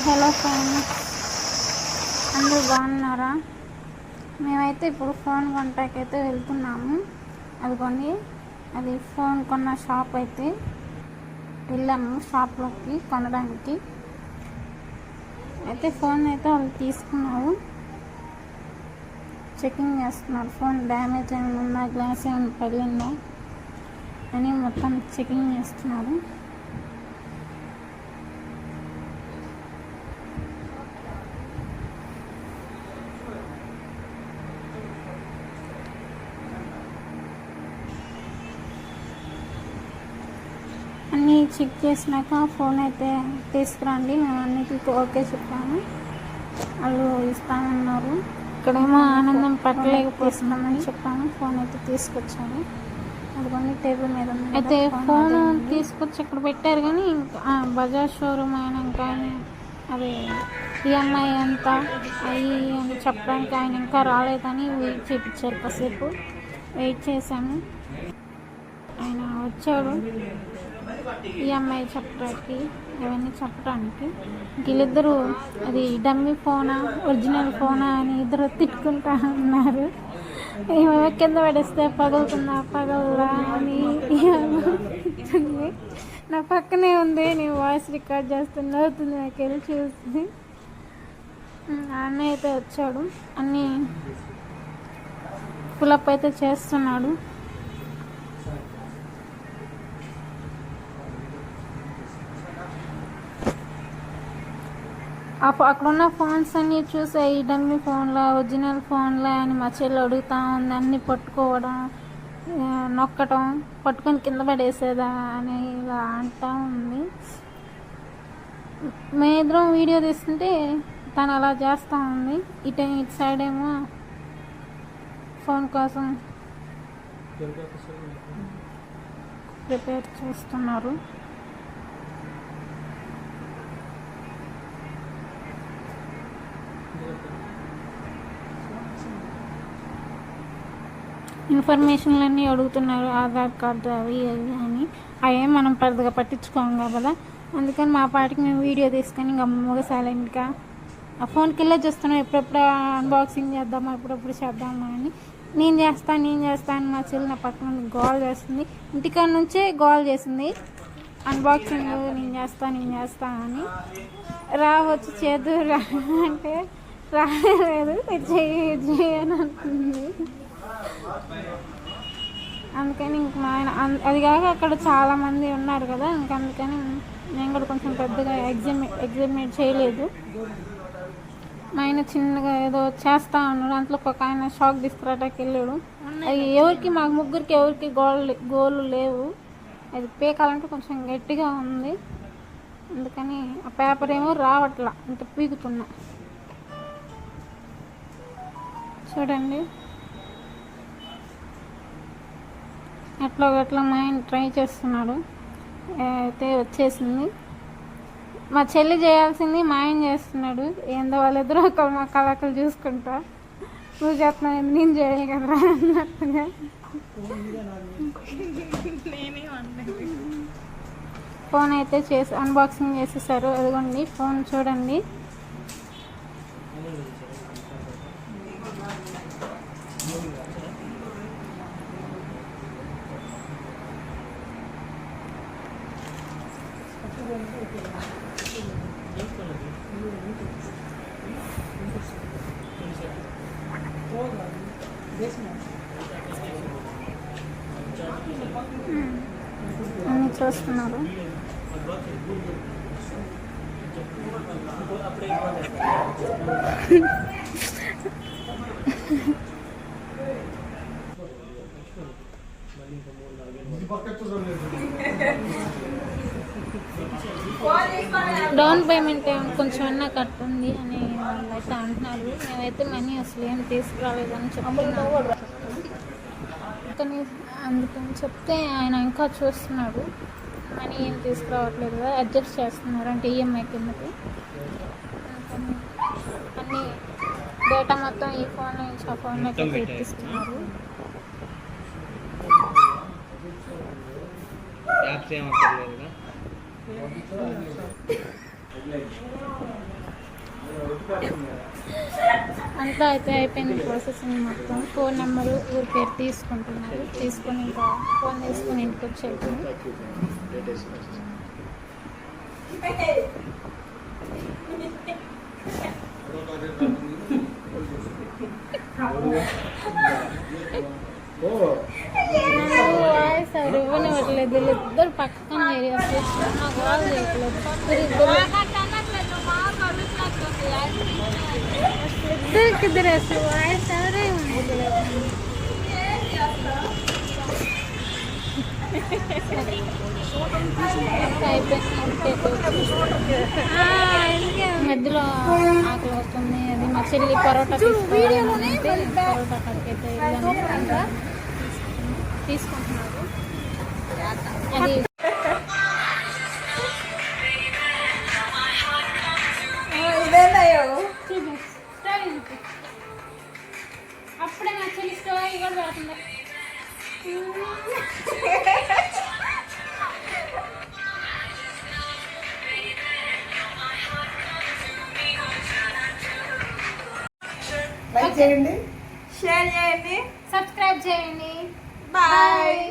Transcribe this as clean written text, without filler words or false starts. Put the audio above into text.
Hello friends, అందరూ బాగున్నారా? మేమైతే ఇప్పుడు ఫోన్ కొంటాకైతే వెళ్తున్నాము. అదిగోండి, అది ఫోన్ కొన్న షాప్ అయితే వెళ్ళాము. షాప్లోకి కొనడానికి అయితే ఫోన్ అయితే వాళ్ళు తీసుకున్నారు. చెకింగ్ చేస్తున్నారు. ఫోన్ డ్యామేజ్ ఏమైనా ఉందా, గ్లాస్ ఏమైనా పగిలిందా అని మొత్తం చెకింగ్ చేస్తున్నారు. అన్నీ చెక్ చేసినాక ఫోన్ అయితే తీసుకురండి, మేము అన్నిటికీ ఓకే చెప్పాము. వాళ్ళు ఇస్తామన్నారు. ఇక్కడేమో ఆనందం పట్టలేకపోతున్నామని చెప్పాము. ఫోన్ అయితే తీసుకొచ్చాము. అదిగోండి టేబుల్ మీద అయితే ఫోన్ తీసుకొచ్చి ఇక్కడ పెట్టారు. కానీ బజాజ్ షోరూమ్ అయినాక అది ఈఎంఐ ఎంత అవి అని చెప్పడానికి ఆయన ఇంకా రాలేదని వెయిట్ చేయించారు. కాసేపు వెయిట్ చేశాము. ఆయన వచ్చాడు ఈఎంఐ చెప్పడానికి, అవన్నీ చెప్పడానికి. వీళ్ళిద్దరూ అది డమ్మీ ఫోనా ఒరిజినల్ ఫోనా అని ఇద్దరు తిట్టుకుంటా ఉన్నారు. ఏమేమో కింద పడేస్తే పగులుతుందా పగలరా అని నా పక్కనే ఉంది. నేను వాయిస్ రికార్డ్ చేస్తున్నా, అవుతుంది నాకు వెళ్ళి చూసి. అన్నయ్య అయితే వచ్చాడు, అన్నీ ఫులప్ అయితే చేస్తున్నాడు. అక్కడున్న ఫోన్స్ అన్నీ చూసి ఈ డమ్మీ ఫోన్లా ఒరిజినల్ ఫోన్లా అని మా చెల్లి అడుగుతూ ఉంది. అన్నీ పట్టుకోవడం, నొక్కడం, పట్టుకొని కింద పడేసేదా అని ఇలా అంటూ ఉంది. మేమిద్దరం వీడియో తీస్తుంటే తను అలా చేస్తూ ఉంది. ఇటు సైడ్ ఏమో ఫోన్ కోసం ప్రిపేర్ చేస్తున్నారు. ఇన్ఫర్మేషన్లన్నీ అడుగుతున్నారు, ఆధార్ కార్డు అవి అవి అని. అవేం మనం పెద్దగా పట్టించుకోము కదా, అందుకని మా పాటికి మేము వీడియో తీసుకొని గమ్మగా సైలెంట్గా ఆ ఫోన్కి వెళ్ళే చూస్తున్నాం. ఎప్పుడెప్పుడు అన్బాక్సింగ్ చేద్దామా, ఎప్పుడెప్పుడు చేద్దామా అని. నేను చేస్తాను మా చెల్లి నా పక్కన గోల్ చేస్తుంది. ఇంటికాడ నుంచే గోల్ చేసింది, అన్బాక్సింగ్ నేను చేస్తా అని. వచ్చి చేద్దు రా అంటే రాలేదు, చేయని అంటుంది. అందుకని ఇంక మా ఆయన అది కాక అక్కడ చాలామంది ఉన్నారు కదా, అందుకని నేను కూడా కొంచెం పెద్దగా ఎగ్జామినేట్ చేయలేదు. మా ఆయన చిన్నగా ఏదో చేస్తూ ఉన్నాడు. అంతలో ఒక ఆయన షాక్ తీసుకురావడానికి వెళ్ళాడు. అది ఎవరికి మా ముగ్గురికి ఎవరికి గోళ్ళు లేవు. అది పీకాలంటే కొంచెం గట్టిగా ఉంది, అందుకని ఆ పేపర్ ఏమో రావట్లా, ఇంత పీకుతున్నా. చూడండి ఎట్లా మా ఆయన ట్రై చేస్తున్నాడు. అయితే వచ్చేసింది. మా చెల్లి చేయాల్సింది మా ఆయన చేస్తున్నాడు. ఏందో వాళ్ళిద్దరూ మా కళాకలు చూసుకుంటా, నువ్వు చేస్తున్నావు నేను చేయాలి కదా అన్నట్టుగా. ఫోన్ అయితే అన్బాక్సింగ్ చేసేసారు. అదిగోండి ఫోన్ చూడండి. అన్నీ చూస్తున్నారు. డౌన్ పేమెంట్ కొంచెం అన్నా కట్టుంది అని వాళ్ళైతే అంటున్నారు. మేమైతే మనీ అసలు ఏం తీసుకురాలేదని చెప్తున్నాను. అందుకని చెప్తే ఆయన ఇంకా చూస్తున్నాడు, మనీ ఏం తీసుకురావట్లేదు కదా, అడ్జస్ట్ చేస్తున్నారు అంటే ఈఎంఐ కిందకి. అన్నీ డేటా మొత్తం ఈ ఫోన్ నుంచి ఆ ఫోన్లోకి పెట్టిస్తున్నారు. యాప్స్ ఏమక్కర్లేదు. అంతా అయితే అయిపోయింది ప్రాసెసింగ్ మొత్తం. ఫోన్ నెంబరు ఊరి పేరు తీసుకుంటున్నారు. తీసుకొని ఇంకా ఫోన్ తీసుకొని ఇంటికి వచ్చి వెళ్తుంది. వాయిస్ ఎవరు ఇవ్వనివ్వట్లేదు. వీళ్ళిద్దరు పక్కన ఏరియాస్ నాకు కాల్ చేయట్లేదు. ఇద్దరికి అసలు వాయిస్ ఎవరే మధ్యలో ఆకలి అవుతుంది. అది మా చెల్లి పరోటా తీసుకోవాలంటే పరోటా కడికైతే ఇంకా తీసుకుంటున్నారు. అది అప్పుడే నా చెల్లి స్టోరీ కూడా పెడుతుంది. లైక్ చేయండి, షేర్ చేయండి, సబ్స్క్రైబ్ చేయండి. బాయ్.